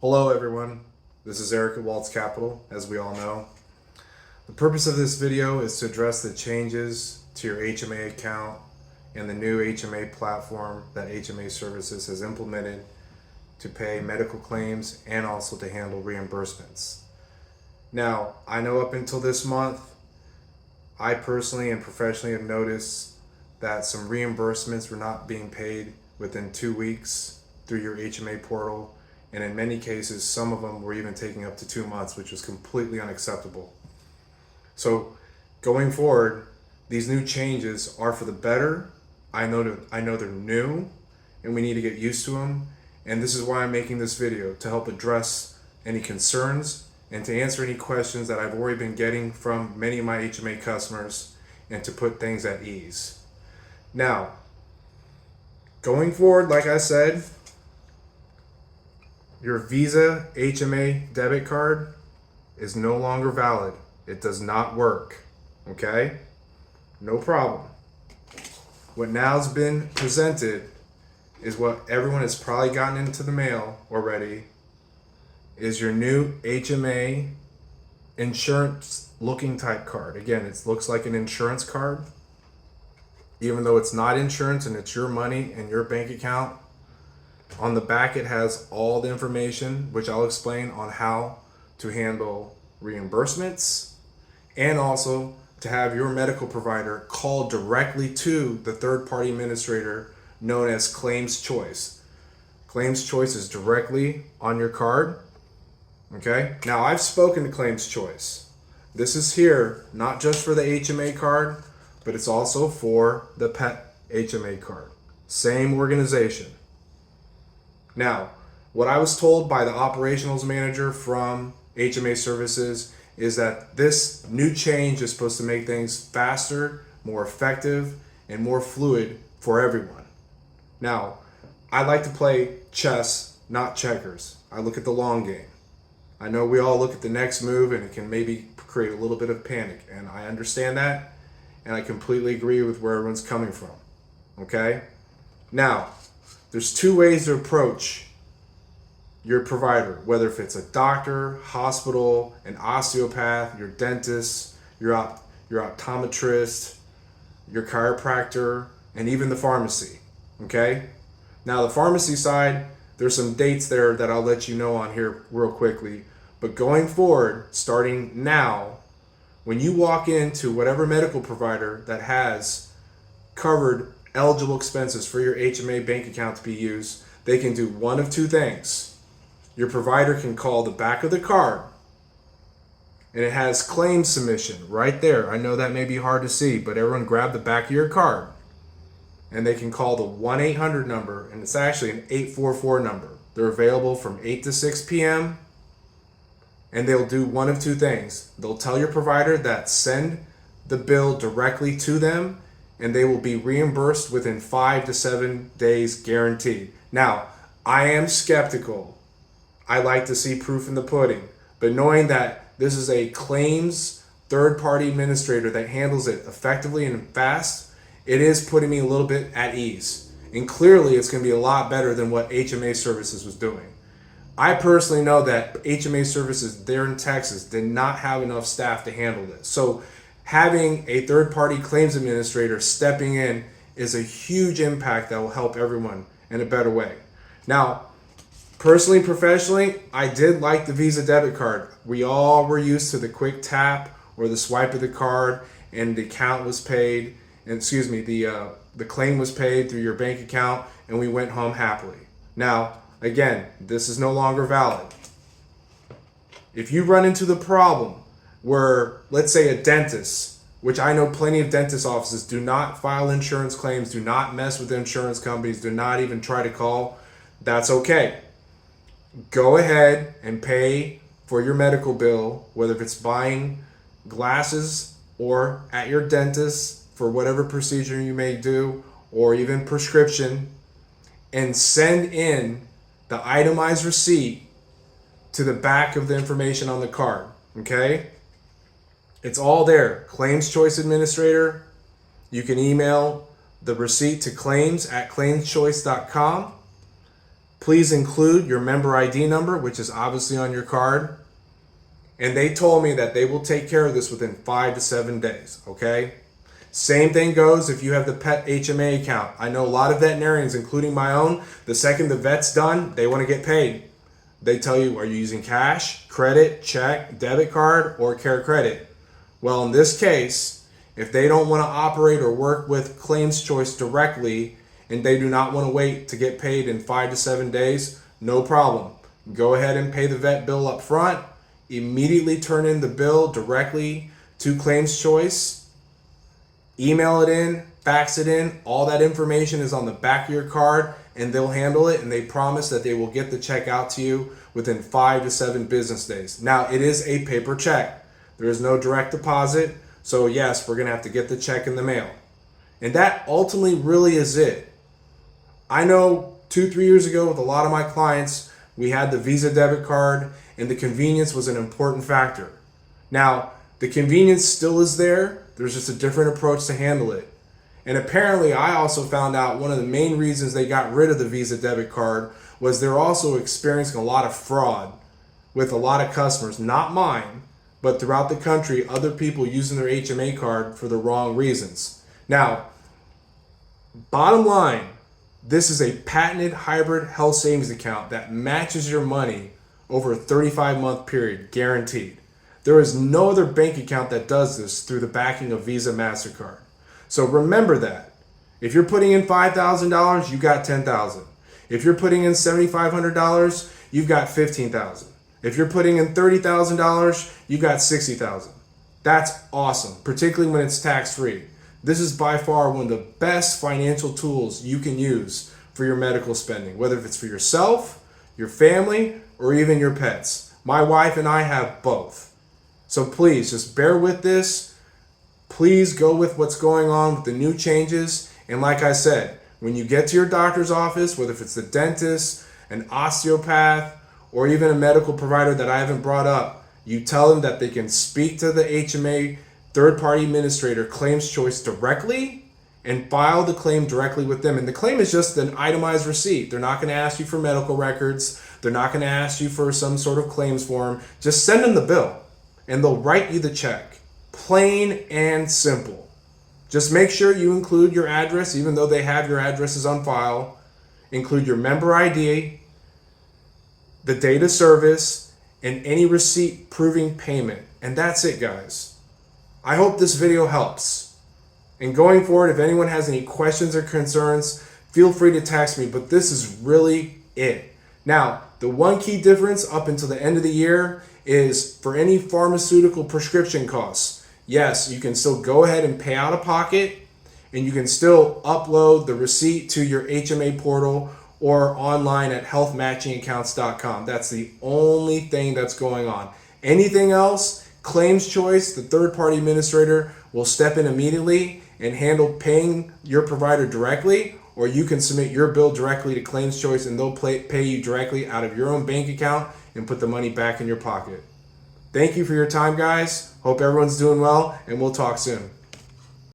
Hello everyone, this is Eric at Waltz Capital, as we all know. The purpose of this video is to address the changes to your HMA account and the new HMA platform that HMA Services has implemented to pay medical claims and also to handle reimbursements. Now, I know up until this month, I personally and professionally have noticed that some reimbursements were not being paid within 2 weeks through your HMA portal. And in many cases, some of them were even taking up to 2 months, which was completely unacceptable. So going forward, these new changes are for the better. I know they're new and we need to get used to them. And this is why I'm making this video, to help address any concerns and to answer any questions that I've already been getting from many of my HMA customers and to put things at ease. Now, going forward, like I said, your Visa HMA debit card is no longer valid. It does not work, okay? No problem. What now's been presented is what everyone has probably gotten into the mail already, is your new HMA insurance looking type card. Again, it looks like an insurance card, even though it's not insurance and it's your money and your bank account. On the back, it has all the information, which I'll explain on how to handle reimbursements and also to have your medical provider call directly to the third-party administrator known as Claims Choice. Claims Choice is directly on your card. Okay? Now, I've spoken to Claims Choice. This is here not just for the HMA card, but it's also for the pet HMA card. Same organization. Now, what I was told by the operations manager from HMA Services is that this new change is supposed to make things faster, more effective, and more fluid for everyone. Now, I like to play chess, not checkers. I look at the long game. I know we all look at the next move and it can maybe create a little bit of panic, and I understand that, and I completely agree with where everyone's coming from. Okay? Now, there's two ways to approach your provider, whether if it's a doctor, hospital, an osteopath, your dentist, your optometrist, your chiropractor, and even the pharmacy. Okay? Now, the pharmacy side, there's some dates there that I'll let you know on here real quickly. But going forward, starting now, when you walk into whatever medical provider that has covered eligible expenses for your HMA bank account to be used, they can do one of two things. Your provider can call the back of the card, and it has claim submission right there. I know that may be hard to see, but everyone grab the back of your card, and they can call the 1-800 number, and it's actually an 844 number. They're available from 8 to 6 p.m., and they'll do one of two things. They'll tell your provider that send the bill directly to them, and they will be reimbursed within 5 to 7 days guaranteed. Now, I am skeptical. I like to see proof in the pudding. But knowing that this is a claims third-party administrator that handles it effectively and fast, it is putting me a little bit at ease. And clearly, it's going to be a lot better than what HMA Services was doing. I personally know that HMA Services there in Texas did not have enough staff to handle this. So having a third-party claims administrator stepping in is a huge impact that will help everyone in a better way. Now, personally and professionally, I did like the Visa debit card. We all were used to the quick tap or the swipe of the card and the account was paid, and the claim was paid through your bank account and we went home happily. Now, again, this is no longer valid. If you run into the problem where, let's say, a dentist, which I know plenty of dentist offices do not file insurance claims, do not mess with insurance companies, do not even try to call, that's okay. Go ahead and pay for your medical bill, whether it's buying glasses or at your dentist for whatever procedure you may do, or even prescription, and send in the itemized receipt to the back of the information on the card, okay? It's all there. Claims Choice Administrator. You can email the receipt to claims@claimschoice.com. please include your member ID number, which is obviously on your card. And they told me that they will take care of this within 5 to 7 days, okay? Same thing goes if you have the pet HMA account. I know a lot of veterinarians, including my own, the second the vet's done, they want to get paid. They tell you, are you using cash, credit, check, debit card, or care credit? Well, in this case, if they don't want to operate or work with Claims Choice directly and they do not want to wait to get paid in 5 to 7 days, no problem. Go ahead and pay the vet bill up front. Immediately turn in the bill directly to Claims Choice. Email it in, fax it in. All that information is on the back of your card and they'll handle it, and they promise that they will get the check out to you within 5 to 7 business days. Now, it is a paper check. There is no direct deposit. So yes, we're going to have to get the check in the mail. And that ultimately really is it. I know 2-3 years ago with a lot of my clients, we had the Visa debit card and the convenience was an important factor. Now, the convenience still is there. There's just a different approach to handle it. And apparently I also found out one of the main reasons they got rid of the Visa debit card was they're also experiencing a lot of fraud with a lot of customers, not mine, but throughout the country, other people using their HMA card for the wrong reasons. Now, bottom line, this is a patented hybrid health savings account that matches your money over a 35-month period, guaranteed. There is no other bank account that does this through the backing of Visa, MasterCard. So remember that. If you're putting in $5,000, you got $10,000. If you're putting in $7,500, you've got $15,000. If you're putting in $30,000, you got $60,000. That's awesome, particularly when it's tax-free. This is by far one of the best financial tools you can use for your medical spending, whether it's for yourself, your family, or even your pets. My wife and I have both. So please just bear with this. Please go with what's going on with the new changes. And like I said, when you get to your doctor's office, whether if it's the dentist, an osteopath, or even a medical provider that I haven't brought up, you tell them that they can speak to the HMA third-party administrator, Claims Choice, directly and file the claim directly with them. And the claim is just an itemized receipt. They're not going to ask you for medical records. They're not going to ask you for some sort of claims form. Just send them the bill and they'll write you the check. Plain and simple. Just make sure you include your address, even though they have your addresses on file. Include your member ID, the date of service, and any receipt proving payment. And that's it, guys. I hope this video helps. And going forward, if anyone has any questions or concerns, feel free to text me, but this is really it. Now, the one key difference up until the end of the year is for any pharmaceutical prescription costs. Yes, you can still go ahead and pay out of pocket, and you can still upload the receipt to your HMA portal or online at healthmatchingaccounts.com. That's the only thing that's going on. Anything else, Claims Choice, the third-party administrator, will step in immediately and handle paying your provider directly, or you can submit your bill directly to Claims Choice and they'll pay you directly out of your own bank account and put the money back in your pocket. Thank you for your time, guys. Hope everyone's doing well, and we'll talk soon.